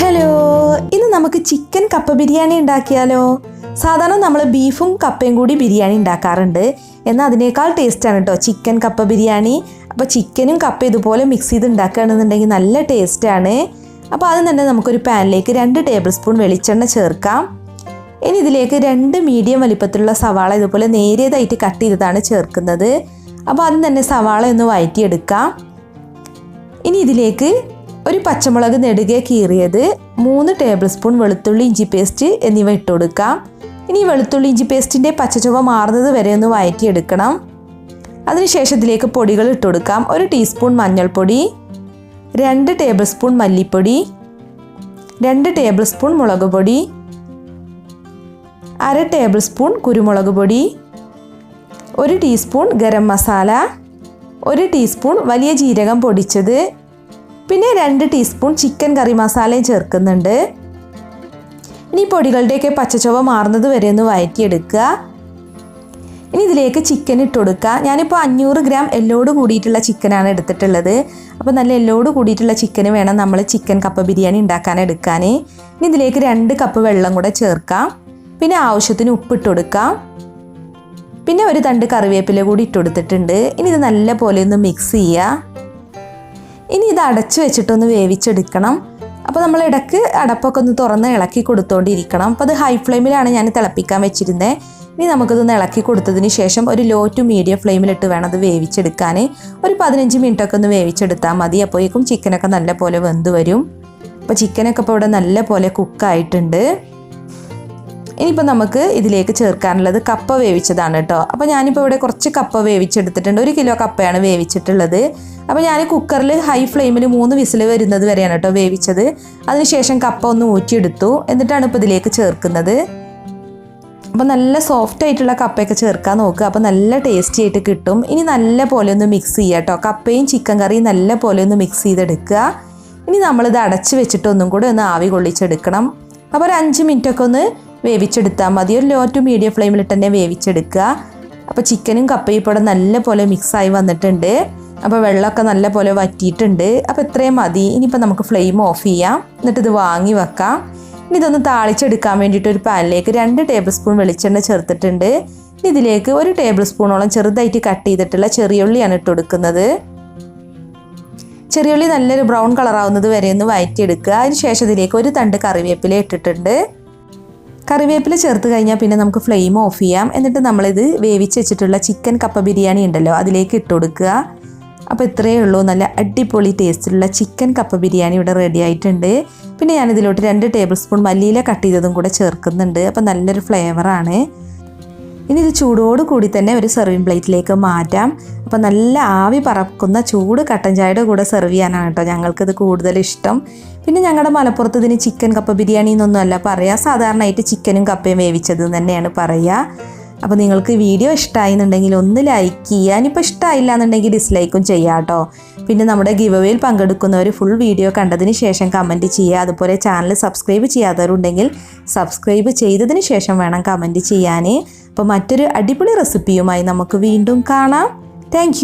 Hello, ഇന്ന് നമുക്ക് chicken കപ്പ ബിരിയാണി ഉണ്ടാക്കിയാലോ? സാധാരണ നമ്മൾ ബീഫും കപ്പയും കൂടി ബിരിയാണി ഉണ്ടാക്കാറുണ്ട്. എന്നാൽ അതിനേക്കാൾ ടേസ്റ്റാണ് കേട്ടോ ചിക്കൻ കപ്പ ബിരിയാണി. അപ്പോൾ ചിക്കനും കപ്പ ഇതുപോലെ മിക്സ് ചെയ്ത് ഉണ്ടാക്കുകയാണെന്നുണ്ടെങ്കിൽ നല്ല ടേസ്റ്റാണ്. അപ്പോൾ ആദ്യം തന്നെ നമുക്കൊരു പാനിലേക്ക് 2 ടേബിൾ സ്പൂൺ വെളിച്ചെണ്ണ ചേർക്കാം. ഇനി ഇതിലേക്ക് 2 മീഡിയം വലിപ്പത്തിലുള്ള സവാള ഇതുപോലെ നേരിയതായിട്ട് കട്ട് ചെയ്തതാണ് ചേർക്കുന്നത്. അപ്പോൾ ആദ്യം തന്നെ സവാള ഒന്ന് വഴറ്റിയെടുക്കാം. ഇനി ഇതിലേക്ക് ഒരു പച്ചമുളക് നെടുകെ കീറിയത്, 3 ടേബിൾ സ്പൂൺ വെളുത്തുള്ളി ഇഞ്ചി പേസ്റ്റ് എന്നിവ ഇട്ട് കൊടുക്കാം. ഇനി വെളുത്തുള്ളി ഇഞ്ചി പേസ്റ്റിൻ്റെ പച്ചച്ചുവ മാറുന്നത് വരെ ഒന്ന് വഴറ്റിയെടുക്കണം. അതിനുശേഷം ഇതിലേക്ക് പൊടികൾ ഇട്ട് കൊടുക്കാം. 1 ടീസ്പൂൺ മഞ്ഞൾപ്പൊടി, 2 ടേബിൾ സ്പൂൺ മല്ലിപ്പൊടി, 2 ടേബിൾ സ്പൂൺ മുളക് പൊടി, 1/2 ടേബിൾ സ്പൂൺ കുരുമുളക് പൊടി, 1 ടീസ്പൂൺ ഗരം മസാല, 1 ടീസ്പൂൺ വലിയ ജീരകം പൊടിച്ചത്, പിന്നെ 2 ടീസ്പൂൺ ചിക്കൻ കറി മസാലയും ചേർക്കുന്നുണ്ട്. ഇനി പൊടികളുടെയൊക്കെ പച്ചച്ചുവ മാറുന്നത് വരെ ഒന്ന് വഴറ്റിയെടുക്കുക. ഇനി ഇതിലേക്ക് ചിക്കൻ ഇട്ട് കൊടുക്കുക. ഞാനിപ്പോൾ 500 ഗ്രാം എല്ലോട് കൂടിയിട്ടുള്ള ചിക്കനാണ് എടുത്തിട്ടുള്ളത്. അപ്പോൾ നല്ല എല്ലോട് കൂടിയിട്ടുള്ള ചിക്കന് വേണം നമ്മൾ ചിക്കൻ കപ്പ ബിരിയാണി ഉണ്ടാക്കാൻ എടുക്കാൻ. ഇനി ഇതിലേക്ക് 2 കപ്പ് വെള്ളം കൂടെ ചേർക്കാം. പിന്നെ ആവശ്യത്തിന് ഉപ്പിട്ട് കൊടുക്കാം. പിന്നെ ഒരു തണ്ട് കറിവേപ്പില കൂടി ഇട്ട് കൊടുത്തിട്ടുണ്ട്. ഇനി ഇത് നല്ല പോലെ ഒന്ന് മിക്സ് ചെയ്യുക. ഇനി ഇത് അടച്ചു വെച്ചിട്ടൊന്ന് വേവിച്ചെടുക്കണം. അപ്പോൾ നമ്മൾ ഇടയ്ക്ക് അടപ്പൊക്കെ ഒന്ന് തുറന്ന് ഇളക്കി കൊടുത്തുകൊണ്ടിരിക്കണം. അപ്പോൾ അത് ഹൈ ഫ്ലെയിമിലാണ് ഞാൻ തിളപ്പിക്കാൻ വെച്ചിരുന്നത്. ഇനി നമുക്കിതൊന്ന് ഇളക്കി കൊടുത്തതിന് ശേഷം ഒരു ലോ ടു മീഡിയം ഫ്ലെയിമിലിട്ട് വേണം അത് വേവിച്ചെടുക്കാൻ. ഒരു 15 മിനിറ്റൊക്കെ ഒന്ന് വേവിച്ചെടുത്താൽ മതി. അപ്പോഴേക്കും ചിക്കനൊക്കെ നല്ല പോലെ വെന്ത് വരും. അപ്പോൾ ചിക്കനൊക്കെ ഇപ്പോൾ ഇവിടെ നല്ല പോലെ കുക്കായിട്ടുണ്ട്. ഇനിയിപ്പോൾ നമുക്ക് ഇതിലേക്ക് ചേർക്കാനുള്ളത് കപ്പ വേവിച്ചതാണ് കേട്ടോ. അപ്പോൾ ഞാനിപ്പോൾ ഇവിടെ കുറച്ച് കപ്പ വേവിച്ചെടുത്തിട്ടുണ്ട്. 1 കിലോ കപ്പയാണ് വേവിച്ചിട്ടുള്ളത്. അപ്പോൾ ഞാൻ കുക്കറിൽ ഹൈ ഫ്ലെയിമിൽ 3 വിസിൽ വരുന്നത് വരെയാണ് കേട്ടോ വേവിച്ചത്. അതിനുശേഷം കപ്പ ഒന്ന് ഊറ്റിയെടുത്തു. എന്നിട്ടാണ് ഇപ്പോൾ ഇതിലേക്ക് ചേർക്കുന്നത്. അപ്പോൾ നല്ല സോഫ്റ്റ് ആയിട്ടുള്ള കപ്പയൊക്കെ ചേർക്കാൻ നോക്കുക. അപ്പോൾ നല്ല ടേസ്റ്റി ആയിട്ട് കിട്ടും. ഇനി നല്ല പോലെ ഒന്ന് മിക്സ് ചെയ്യുക കേട്ടോ. കപ്പയും ചിക്കൻ കറിയും നല്ല പോലെ ഒന്ന് മിക്സ് ചെയ്തെടുക്കുക. ഇനി നമ്മളിത് അടച്ച് വെച്ചിട്ട് ഒന്നും കൂടെ ഒന്ന് ആവി കൊള്ളിച്ചെടുക്കണം. അപ്പോൾ ഒരു 5 മിനിറ്റൊക്കെ ഒന്ന് വേവിച്ചെടുത്താൽ മതി. ഒരു ലോ ടു മീഡിയം ഫ്ലെയിമിലിട്ട് തന്നെ വേവിച്ചെടുക്കുക. അപ്പോൾ ചിക്കനും കപ്പയും ഇപ്പോൾ നല്ല പോലെ മിക്സായി വന്നിട്ടുണ്ട്. അപ്പോൾ വെള്ളമൊക്കെ നല്ല പോലെ വറ്റിയിട്ടുണ്ട്. അപ്പോൾ ഇത്രയും മതി. ഇനിയിപ്പോൾ നമുക്ക് ഫ്ലെയിം ഓഫ് ചെയ്യാം. എന്നിട്ട് ഇത് വാങ്ങി വെക്കാം. ഇനി ഇതൊന്ന് താളിച്ചെടുക്കാൻ വേണ്ടിയിട്ട് ഒരു പാനിലേക്ക് 2 ടേബിൾ സ്പൂൺ വെളിച്ചെണ്ണ ചേർത്തിട്ടുണ്ട്. ഇനി ഇതിലേക്ക് 1 ടേബിൾ സ്പൂണോളം ചെറുതായിട്ട് കട്ട് ചെയ്തിട്ടുള്ള ചെറിയുള്ളിയാണ് ഇട്ട് കൊടുക്കുന്നത്. ചെറിയുള്ളി നല്ലൊരു ബ്രൗൺ കളറാവുന്നത് വരെ ഒന്ന് വഴറ്റിയെടുക്കുക. അതിന് ശേഷം ഇതിലേക്ക് 1 തണ്ട് കറിവേപ്പില ഇട്ടിട്ടുണ്ട്. കറിവേപ്പില ചേർത്ത് കഴിഞ്ഞാൽ പിന്നെ നമുക്ക് ഫ്ലെയിം ഓഫ് ചെയ്യാം. എന്നിട്ട് നമ്മളിത് വേവിച്ച് വെച്ചിട്ടുള്ള ചിക്കൻ കപ്പ ബിരിയാണി ഉണ്ടല്ലോ അതിലേക്ക് ഇട്ട് കൊടുക്കുക. അപ്പോൾ ഇത്രയേ ഉള്ളൂ. നല്ല അടിപൊളി ടേസ്റ്റിലുള്ള ചിക്കൻ കപ്പ ബിരിയാണി ഇവിടെ റെഡി ആയിട്ടുണ്ട്. പിന്നെ ഞാനിതിലോട്ട് 2 ടേബിൾ സ്പൂൺ മല്ലിയില കട്ട് ചെയ്തതും കൂടെ ചേർക്കുന്നുണ്ട്. അപ്പോൾ നല്ലൊരു ഫ്ലേവറാണ്. ഇനി ഇത് ചൂടോട് കൂടി തന്നെ ഒരു സെർവിങ് പ്ലേറ്റിലേക്ക് മാറ്റാം. അപ്പോൾ നല്ല ആവി പറക്കുന്ന ചൂട് കട്ടൻ ചായയുടെ കൂടെ സെർവ് ചെയ്യാനാണ് കേട്ടോ ഞങ്ങൾക്കിത് കൂടുതൽ ഇഷ്ടം. പിന്നെ ഞങ്ങളുടെ മലപ്പുറത്ത് ഇതിന് ചിക്കൻ കപ്പ ബിരിയാണി എന്നൊന്നും അല്ല പറയുക. സാധാരണയായിട്ട് ചിക്കനും കപ്പയും വേവിച്ചത് തന്നെയാണ് പറയുക. അപ്പോൾ നിങ്ങൾക്ക് വീഡിയോ ഇഷ്ടമായി എന്നുണ്ടെങ്കിൽ ഒന്ന് ലൈക്ക് ചെയ്യുക. ഇനിയിപ്പോൾ ഇഷ്ടമായില്ല എന്നുണ്ടെങ്കിൽ ഡിസ്ലൈക്കും ചെയ്യാം കേട്ടോ. പിന്നെ നമ്മുടെ ഗിവ് അവേയിൽ പങ്കെടുക്കുന്നവർ ഫുൾ വീഡിയോ കണ്ടതിന് ശേഷം കമൻറ്റ് ചെയ്യുക. അതുപോലെ ചാനൽ സബ്സ്ക്രൈബ് ചെയ്യാത്തവരുണ്ടെങ്കിൽ സബ്സ്ക്രൈബ് ചെയ്തതിന് ശേഷം വേണം കമൻറ്റ് ചെയ്യാൻ. അപ്പോൾ മറ്റൊരു അടിപൊളി റെസിപ്പിയുമായി നമുക്ക് വീണ്ടും കാണാം. താങ്ക്